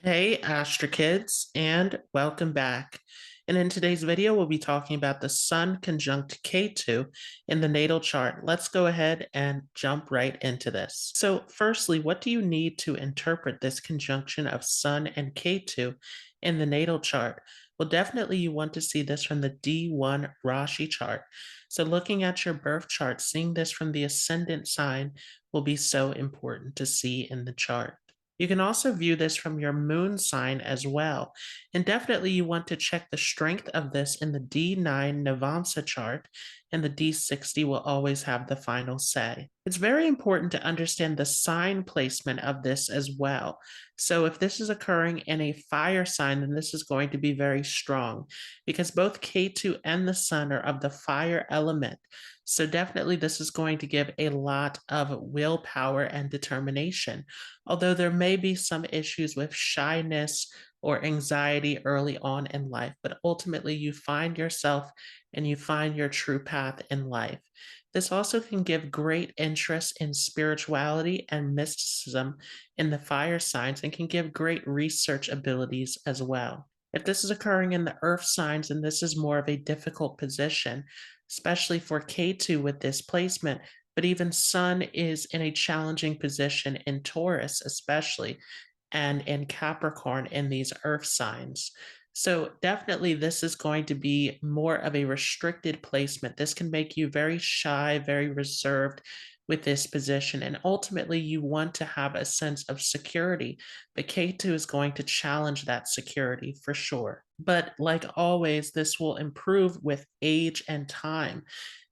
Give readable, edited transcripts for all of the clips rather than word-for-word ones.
Hey, Astra Kids, and welcome back. And in today's video, we'll be talking about the Sun Conjunct Ketu in the natal chart. Let's go ahead and jump right into this. So, firstly, what do you need to interpret this conjunction of Sun and Ketu in the natal chart? Well, definitely you want to see this from the D1 Rashi chart. So, looking at your birth chart, seeing this from the ascendant sign will be so important to see in the chart. You can also view this from your moon sign as well. And definitely you want to check the strength of this in the D9 Navamsa chart, and the D60 will always have the final say. It's very important to understand the sign placement of this as well. So if this is occurring in a fire sign, then this is going to be very strong because both K2 and the sun are of the fire element. So definitely this is going to give a lot of willpower and determination. Although there may be some issues with shyness or anxiety early on in life, but ultimately you find yourself and you find your true path in life. This also can give great interest in spirituality and mysticism in the fire signs and can give great research abilities as well. If this is occurring in the earth signs, then this is more of a difficult position, especially for K2 with this placement, but even Sun is in a challenging position in Taurus, especially, and in Capricorn in these earth signs. So, definitely, this is going to be more of a restricted placement. This can make you very shy, very reserved with this position. And ultimately, you want to have a sense of security. But K2 is going to challenge that security for sure. But like always, this will improve with age and time.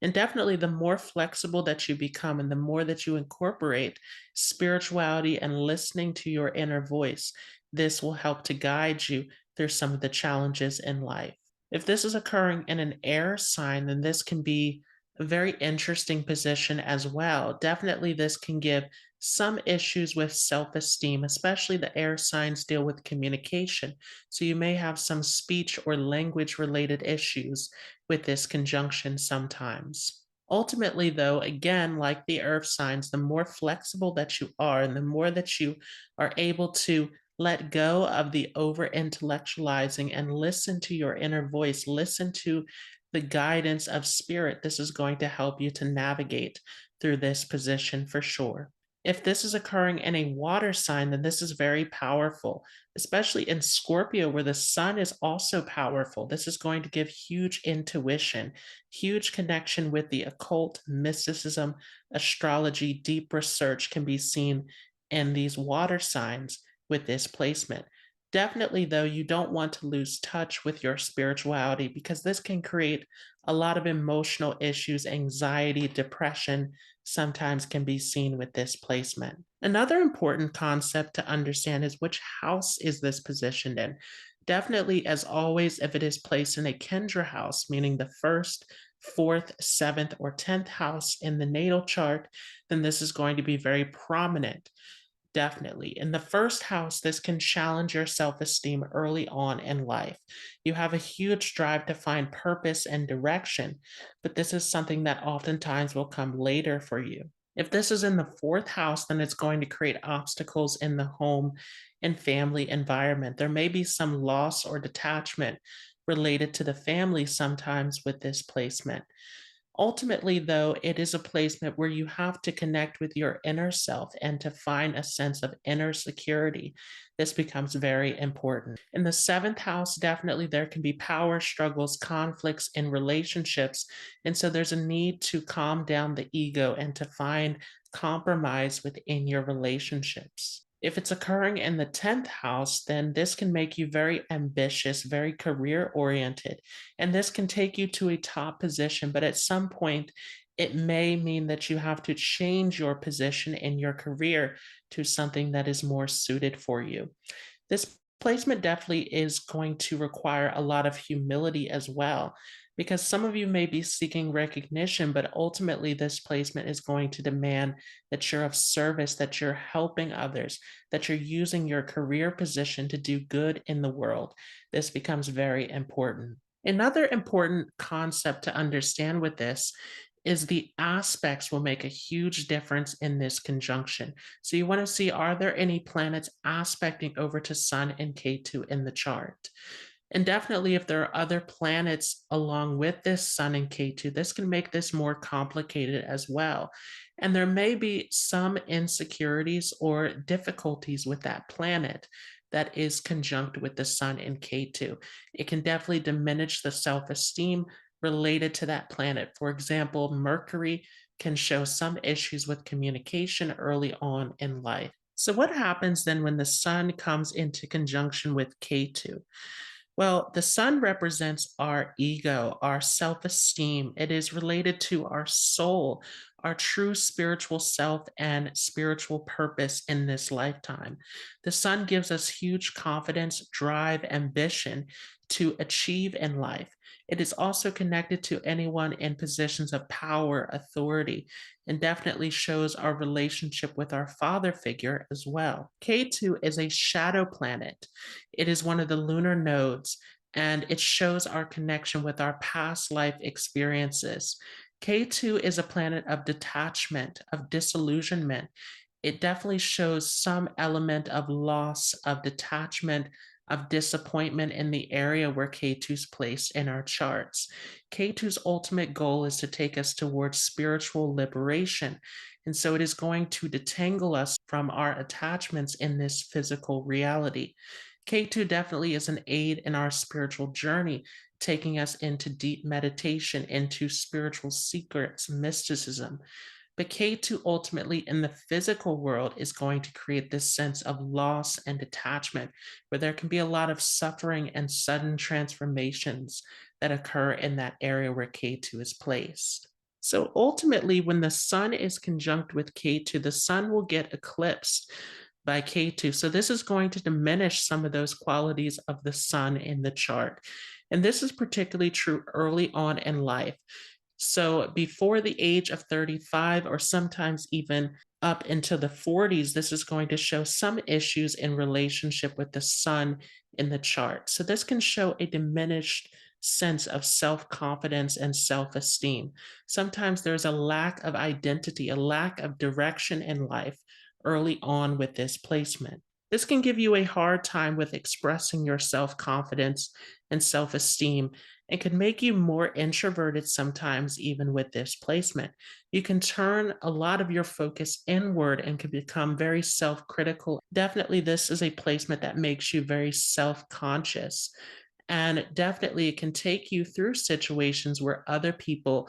And definitely, the more flexible that you become and the more that you incorporate spirituality and listening to your inner voice, this will help to guide you through some of the challenges in life. If this is occurring in an air sign, then this can be a very interesting position as well. Definitely, this can give some issues with self esteem, especially the air signs deal with communication. So, you may have some speech or language related issues with this conjunction sometimes. Ultimately, though, again, like the earth signs, the more flexible that you are and the more that you are able to let go of the over intellectualizing and listen to your inner voice, listen to the guidance of spirit, this is going to help you to navigate through this position for sure. If this is occurring in a water sign, then this is very powerful, especially in Scorpio, where the sun is also powerful. This is going to give huge intuition, huge connection with the occult, mysticism, astrology, deep research can be seen in these water signs with this placement. Definitely, though, you don't want to lose touch with your spirituality because this can create a lot of emotional issues, anxiety, depression, sometimes can be seen with this placement. Another important concept to understand is which house is this positioned in. Definitely, as always, if it is placed in a Kendra house, meaning the first, fourth, seventh, or 10th house in the natal chart, then this is going to be very prominent. Definitely. In the first house, this can challenge your self esteem early on in life. You have a huge drive to find purpose and direction, but this is something that oftentimes will come later for you. If this is in the fourth house, then it's going to create obstacles in the home and family environment. There may be some loss or detachment related to the family sometimes with this placement. Ultimately, though, it is a placement where you have to connect with your inner self and to find a sense of inner security. This becomes very important. In the seventh house, definitely there can be power struggles, conflicts in relationships. And so there's a need to calm down the ego and to find compromise within your relationships. If it's occurring in the 10th house, then this can make you very ambitious, very career oriented, and this can take you to a top position. But at some point, it may mean that you have to change your position in your career to something that is more suited for you. This placement definitely is going to require a lot of humility as well, because some of you may be seeking recognition, but ultimately, this placement is going to demand that you're of service, that you're helping others, that you're using your career position to do good in the world. This becomes very important. Another important concept to understand with this is the aspects will make a huge difference in this conjunction. So you want to see, are there any planets aspecting over to Sun and Ketu in the chart? And definitely, if there are other planets along with this Sun and Ketu, this can make this more complicated as well. And there may be some insecurities or difficulties with that planet that is conjunct with the Sun and Ketu. It can definitely diminish the self esteem related to that planet. For example, Mercury can show some issues with communication early on in life. So, what happens then when the Sun comes into conjunction with Ketu? Well, the sun represents our ego, our self esteem. It is related to our soul, our true spiritual self and spiritual purpose in this lifetime. The sun gives us huge confidence, drive, ambition to achieve in life. It is also connected to anyone in positions of power, authority, and definitely shows our relationship with our father figure as well. K2 is a shadow planet. It is one of the lunar nodes, and it shows our connection with our past life experiences. K2 is a planet of detachment, of disillusionment. It definitely shows some element of loss, of detachment, of disappointment in the area where K2 is placed in our charts. K2's ultimate goal is to take us towards spiritual liberation. And so it is going to detangle us from our attachments in this physical reality. K2 definitely is an aid in our spiritual journey, taking us into deep meditation, into spiritual secrets, mysticism. But K2 ultimately in the physical world is going to create this sense of loss and detachment, where there can be a lot of suffering and sudden transformations that occur in that area where K2 is placed. So ultimately, when the sun is conjunct with K2, the sun will get eclipsed by K2. So this is going to diminish some of those qualities of the sun in the chart. And this is particularly true early on in life. So before the age of 35, or sometimes even up into the 40s, this is going to show some issues in relationship with the sun in the chart. So this can show a diminished sense of self-confidence and self-esteem. Sometimes there's a lack of identity, a lack of direction in life early on with this placement. This can give you a hard time with expressing your self-confidence and self-esteem, and can make you more introverted sometimes, even with this placement. You can turn a lot of your focus inward and can become very self critical. Definitely, this is a placement that makes you very self conscious. And definitely, it can take you through situations where other people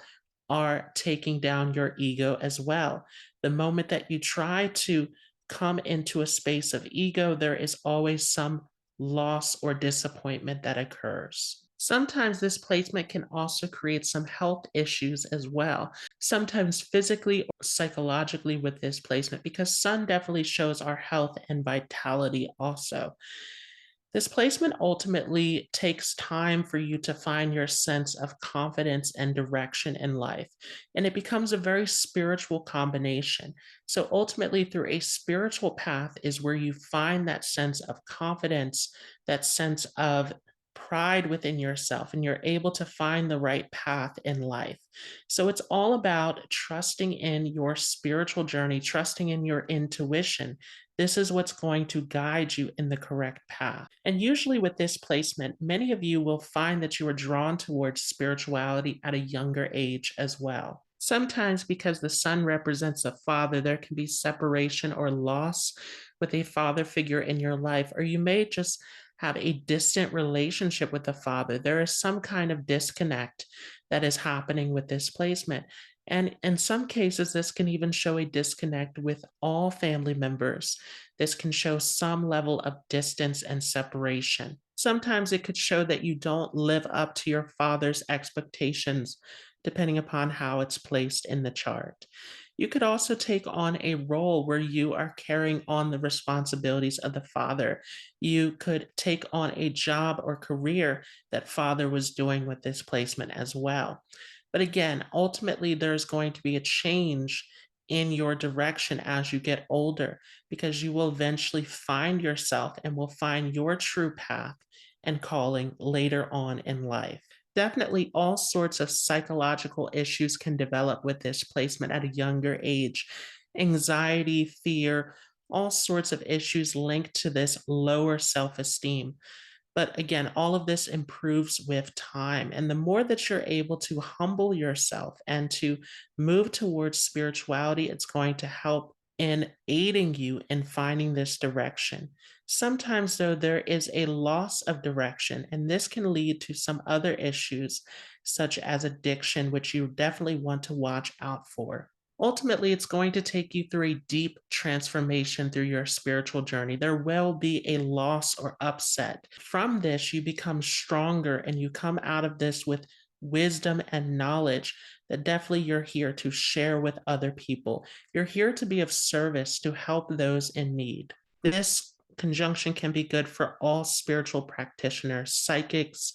are taking down your ego as well. The moment that you try to come into a space of ego, there is always some loss or disappointment that occurs. Sometimes this placement can also create some health issues as well, sometimes physically or psychologically with this placement, because sun definitely shows our health and vitality also. This placement ultimately takes time for you to find your sense of confidence and direction in life. And it becomes a very spiritual combination. So ultimately, through a spiritual path is where you find that sense of confidence, that sense of pride within yourself, and you're able to find the right path in life. So it's all about trusting in your spiritual journey, trusting in your intuition. This is what's going to guide you in the correct path. And usually, with this placement, many of you will find that you are drawn towards spirituality at a younger age as well. Sometimes, because the sun represents a father, there can be separation or loss with a father figure in your life, or you may just have a distant relationship with the father. There is some kind of disconnect that is happening with this placement. And in some cases, this can even show a disconnect with all family members. This can show some level of distance and separation. Sometimes it could show that you don't live up to your father's expectations, depending upon how it's placed in the chart. You could also take on a role where you are carrying on the responsibilities of the father. You could take on a job or career that father was doing with this placement as well. But again, ultimately, there's going to be a change in your direction as you get older, because you will eventually find yourself and will find your true path and calling later on in life. Definitely all sorts of psychological issues can develop with this placement at a younger age. Anxiety, fear, all sorts of issues linked to this lower self esteem. But again, all of this improves with time. And the more that you're able to humble yourself and to move towards spirituality, it's going to help in aiding you in finding this direction. Sometimes, though, there is a loss of direction, and this can lead to some other issues, such as addiction, which you definitely want to watch out for. Ultimately, it's going to take you through a deep transformation through your spiritual journey. There will be a loss or upset. From this, you become stronger and you come out of this with wisdom and knowledge that definitely you're here to share with other people. You're here to be of service to help those in need. This conjunction can be good for all spiritual practitioners, psychics,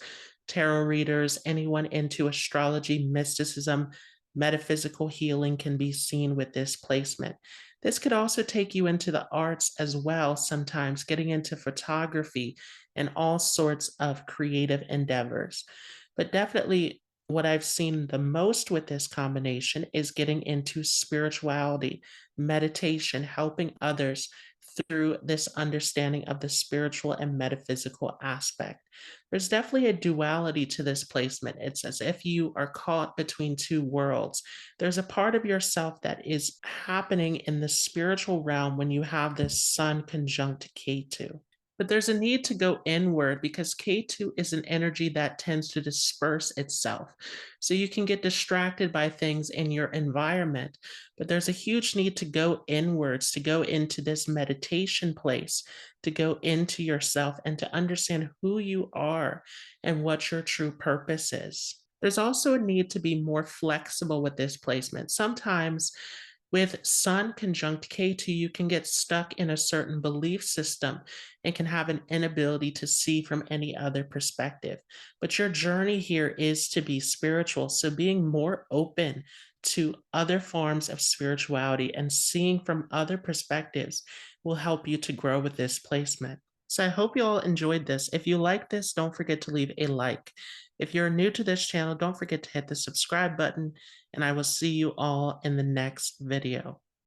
tarot readers, anyone into astrology, mysticism, metaphysical healing can be seen with this placement. This could also take you into the arts as well, sometimes getting into photography and all sorts of creative endeavors. But definitely, what I've seen the most with this combination is getting into spirituality, meditation, helping others through this understanding of the spiritual and metaphysical aspect. There's definitely a duality to this placement. It's as if you are caught between two worlds. There's a part of yourself that is happening in the spiritual realm when you have this Sun conjunct Ketu. But there's a need to go inward because K2 is an energy that tends to disperse itself. So you can get distracted by things in your environment, but there's a huge need to go inwards, to go into this meditation place, to go into yourself and to understand who you are and what your true purpose is. There's also a need to be more flexible with this placement. Sometimes with Sun conjunct Ketu, you can get stuck in a certain belief system and can have an inability to see from any other perspective. But your journey here is to be spiritual. So being more open to other forms of spirituality and seeing from other perspectives will help you to grow with this placement. So I hope you all enjoyed this. If you like this, don't forget to leave a like. If you're new to this channel, don't forget to hit the subscribe button, and I will see you all in the next video.